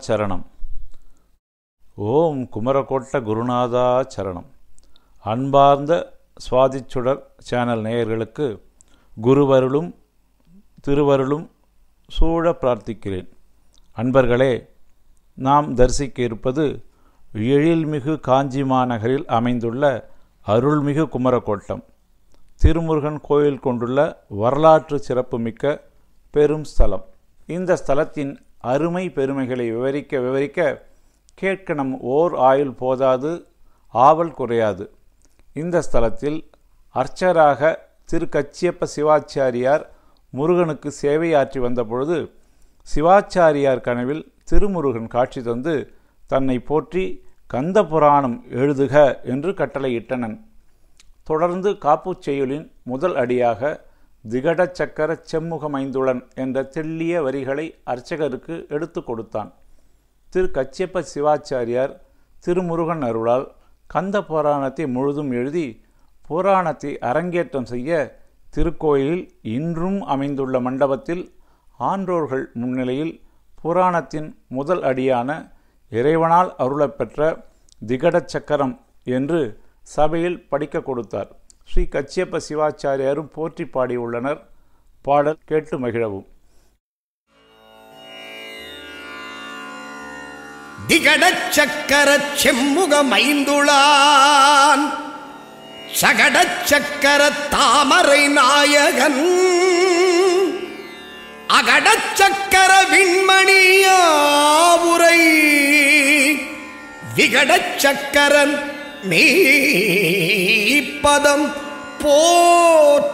சரணம். ஓம் குமரகோட்ட குருநாதா சரணம். அன்பார்ந்த சுவாதிச்சுடர் சேனல் நேயர்களுக்கு குருவருளும் திருவருளும் சூழ பிரார்த்திக்கிறேன். அன்பர்களே, நாம் தரிசிக்க இருப்பது எழில்மிகு காஞ்சி மாநகரில் அமைந்துள்ள அருள்மிகு குமரகோட்டம். திருமுருகன் கோயில் கொண்டுள்ள வரலாற்று சிறப்புமிக்க பெரும் ஸ்தலம். இந்த ஸ்தலத்தின் அருமை பெருமைகளை விவரிக்க கேட்க நம் ஓர் ஆயுள் போதாது, ஆவல் குறையாது. இந்த ஸ்தலத்தில் அர்ச்சகராக திரு கச்சியப்ப சிவாச்சாரியார் முருகனுக்கு சேவையாற்றி வந்த பொழுது சிவாச்சாரியார் கனவில் திருமுருகன் காட்சி தந்து தன்னை போற்றி கந்த புராணம் எழுதுக என்று கட்டளையிட்டனன். தொடர்ந்து காப்புச் செய்யுளின் முதல் அடியாக திகட சக்கர செம்முகமைந்துளன் என்ற தெள்ளிய வரிகளை அர்ச்சகருக்கு எடுத்து கொடுத்தான். திரு கச்சியப்ப சிவாச்சாரியார் திருமுருகன் அருளால் கந்த புராணத்தை முழுதும் எழுதி புராணத்தை அரங்கேற்றம் செய்ய திருக்கோயிலில் இன்றும் அமைந்துள்ள மண்டபத்தில் ஆன்றோர்கள் முன்னிலையில் புராணத்தின் முதல் அடியான இறைவனால் அருளப்பெற்ற திகட சக்கரம் என்று சபையில் படிக்க கொடுத்தார். ஸ்ரீ கச்சியப்ப சிவாச்சாரியாரும் போற்றி பாடியுள்ளனர். பாடல் கேட்டு மகிழவும். திகட சக்கர செம்முகமைந்துளான் சகட சக்கர தாமரை நாயகன் அகட சக்கர விண்மணியாவுரை விகட சக்கரன் மெய்ப்பதம் போற்றுவார்.